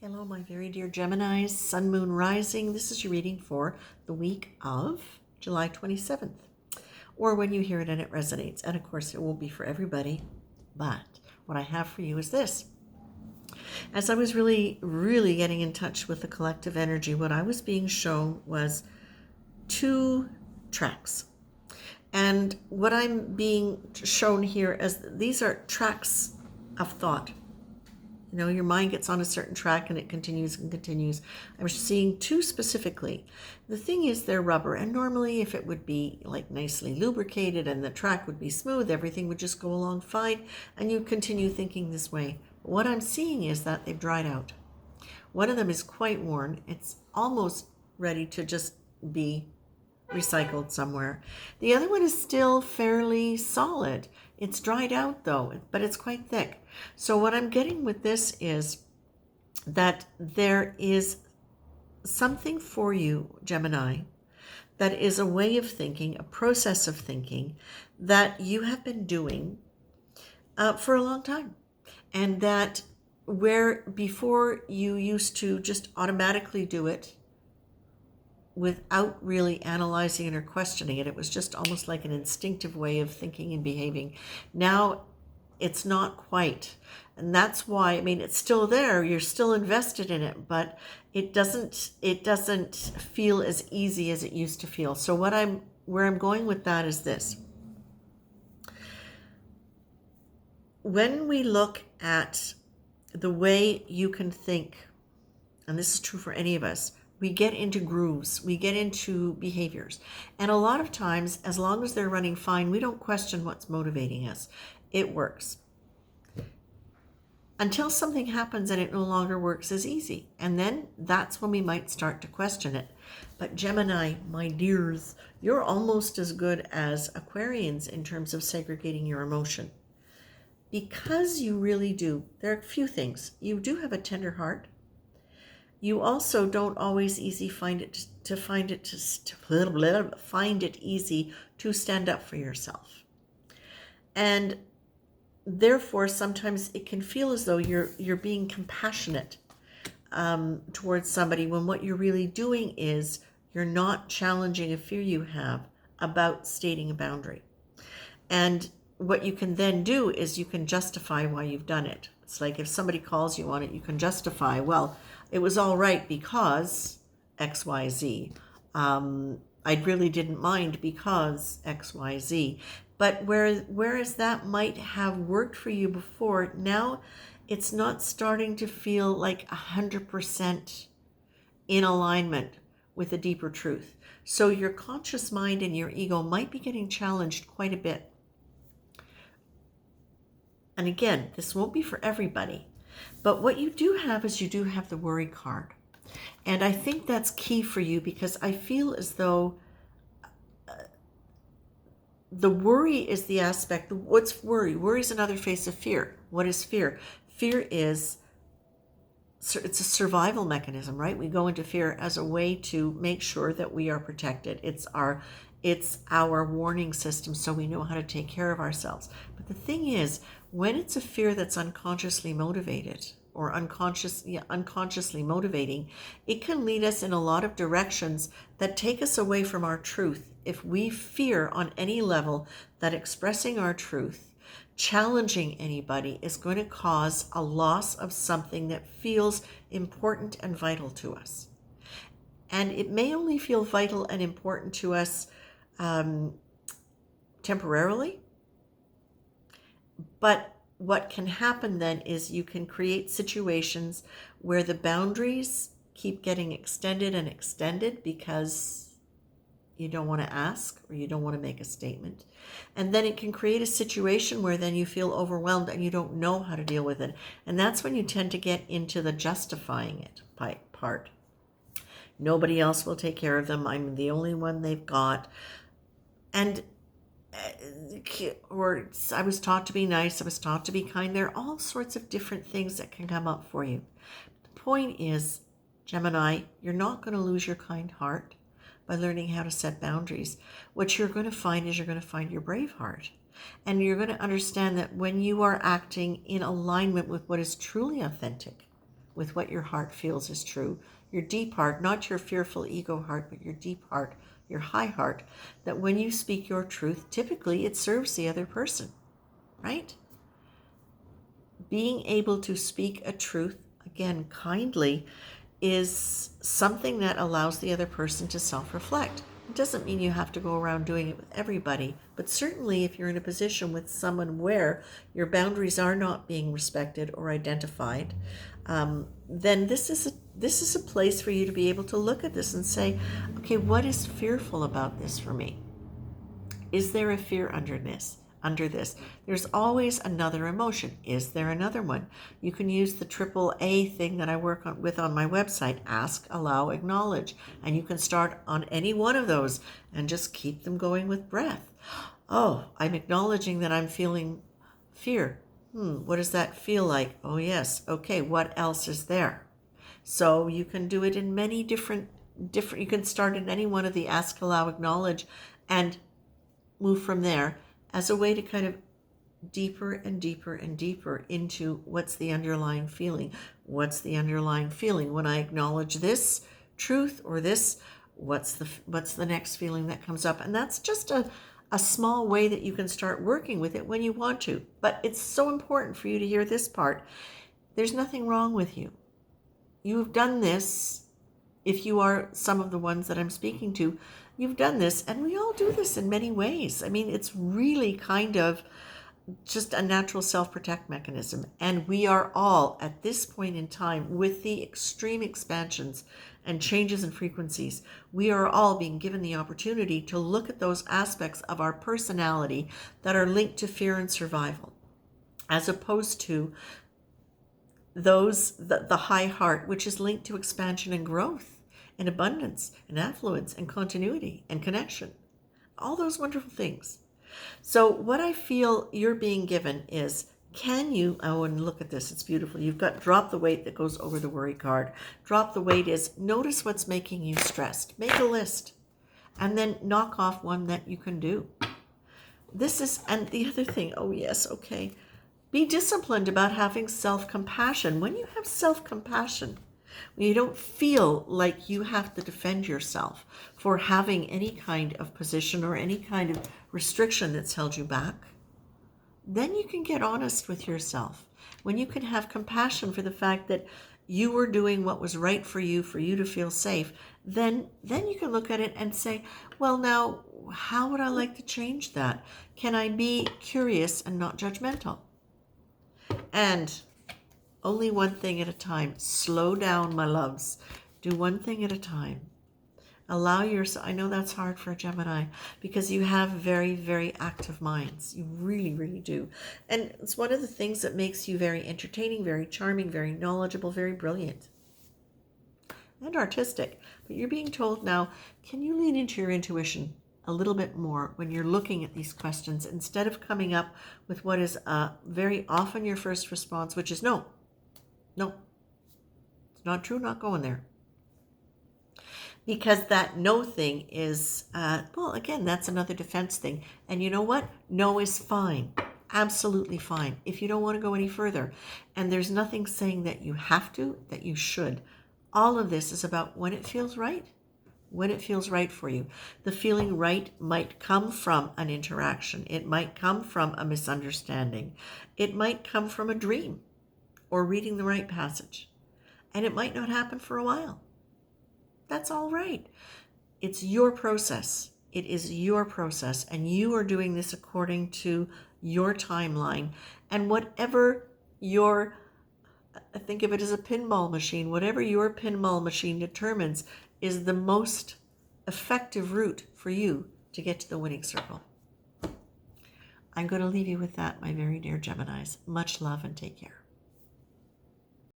Hello, my very dear Geminis, Sun, Moon, Rising. This is your reading for the week of July 27th, or when you hear it and it resonates. And of course, it won't be for everybody, but what I have for you is this. As I was really getting in touch with the collective energy, what I was being shown was two tracks. And what I'm being shown here as these are tracks of thought. You know, your mind gets on a certain track and it continues and continues. I'm seeing two specifically. The thing is, they're rubber, and normally if it would be like nicely lubricated and the track would be smooth, everything would just go along fine and you continue thinking this way. But what I'm seeing is that they've dried out. One of them is quite worn. It's almost ready to just be recycled somewhere. The other one is still fairly solid. It's dried out though, but it's quite thick. So what I'm getting with this is that there is something for you, Gemini, that is a way of thinking, a process of thinking that you have been doing for a long time. And that where before you used to just automatically do it without really analyzing it or questioning it. It was just almost like an instinctive way of thinking and behaving. Now it's not quite. And that's why, I mean, it's still there. You're still invested in it, but it doesn't feel as easy as it used to feel. So where I'm going with that is this. When we look at the way you can think, and this is true for any of us, we get into grooves, we get into behaviors. And a lot of times, as long as they're running fine, we don't question what's motivating us. It works. Until something happens and it no longer works as easy. And then that's when we might start to question it. But Gemini, my dears, you're almost as good as Aquarians in terms of segregating your emotion. Because you really do, there are a few things. You do have a tender heart. You also don't always find it easy to stand up for yourself. And therefore, sometimes it can feel as though you're being compassionate towards somebody when what you're really doing is you're not challenging a fear you have about stating a boundary. And what you can then do is you can justify why you've done it. It's like if somebody calls you on it, you can justify, well, it was all right because XYZ. I really didn't mind because XYZ. But whereas that might have worked for you before, now it's not starting to feel like 100% in alignment with a deeper truth. So your conscious mind and your ego might be getting challenged quite a bit. And again, this won't be for everybody. But what you do have is you do have the worry card. And I think that's key for you because I feel as though the worry is the aspect. What's worry? Worry is another face of fear. What is fear? Fear is, it's a survival mechanism, right? We go into fear as a way to make sure that we are protected. It's our warning system so we know how to take care of ourselves. But the thing is, when it's a fear that's unconsciously motivated or unconsciously motivating, it can lead us in a lot of directions that take us away from our truth. If we fear on any level that expressing our truth, challenging anybody is going to cause a loss of something that feels important and vital to us. And it may only feel vital and important to us temporarily, but what can happen then is you can create situations where the boundaries keep getting extended and extended because you don't want to ask or you don't want to make a statement. And then it can create a situation where then you feel overwhelmed and you don't know how to deal with it. And that's when you tend to get into the justifying it part. Nobody else will take care of them. I'm the only one they've got. And or I was taught to be nice, I was taught to be kind. There are all sorts of different things that can come up for you. The point is, Gemini, you're not going to lose your kind heart by learning how to set boundaries. What you're going to find is you're going to find your brave heart. And you're going to understand that when you are acting in alignment with what is truly authentic, with what your heart feels is true. Your deep heart, not your fearful ego heart, but your deep heart, your high heart, that when you speak your truth, typically it serves the other person, right? Being able to speak a truth, again, kindly, is something that allows the other person to self-reflect. It doesn't mean you have to go around doing it with everybody, but certainly if you're in a position with someone where your boundaries are not being respected or identified, then this is a place for you to be able to look at this and say, okay, what is fearful about this for me? Is there a fear under this? There's always another emotion. Is there another one? You can use the AAA thing that I work with on my website, ask, allow, acknowledge. And you can start on any one of those and just keep them going with breath. Oh, I'm acknowledging that I'm feeling fear. What does that feel like? Oh, yes. Okay, what else is there? So you can do it in many different, you can start in any one of the ask, allow, acknowledge, and move from there as a way to kind of deeper and deeper and deeper into what's the underlying feeling. What's the underlying feeling when I acknowledge this truth or this? What's the next feeling that comes up? And that's just a small way that you can start working with it when you want to. But it's so important for you to hear this part. There's nothing wrong with you. You've done this. If you are some of the ones that I'm speaking to, you've done this, and we all do this in many ways. I mean, it's really kind of just a natural self-protect mechanism. And we are all, at this point in time, with the extreme expansions and changes in frequencies, we are all being given the opportunity to look at those aspects of our personality that are linked to fear and survival, as opposed to the high heart, which is linked to expansion and growth and abundance and affluence and continuity and connection, all those wonderful things. So what I feel you're being given is, can you, oh, and look at this, it's beautiful. You've got drop the weight that goes over the worry card. Drop the weight is notice what's making you stressed. Make a list and then knock off one that you can do. This is, and the other thing, oh yes, okay. Be disciplined about having self-compassion. When you have self-compassion, when you don't feel like you have to defend yourself for having any kind of position or any kind of restriction that's held you back, then you can get honest with yourself. When you can have compassion for the fact that you were doing what was right for you to feel safe, then you can look at it and say, well, now, how would I like to change that? Can I be curious and not judgmental? And only one thing at a time. Slow down, my loves. Do one thing at a time. Allow yourself, I know that's hard for a Gemini because you have very, very active minds. You really, really do. And it's one of the things that makes you very entertaining, very charming, very knowledgeable, very brilliant and artistic. But you're being told now, can you lean into your intuition a little bit more when you're looking at these questions instead of coming up with what is very often your first response, which is no, it's not true, not going there. Because that no thing is, well, again, that's another defense thing. And you know what? No is fine. Absolutely fine. If you don't want to go any further. And there's nothing saying that you have to, that you should. All of this is about when it feels right. When it feels right for you. The feeling right might come from an interaction. It might come from a misunderstanding. It might come from a dream or reading the right passage. And it might not happen for a while. That's all right. It's your process. It is your process. And you are doing this according to your timeline. And whatever your, think of it as a pinball machine, whatever your pinball machine determines is the most effective route for you to get to the winning circle. I'm going to leave you with that, my very dear Geminis. Much love and take care.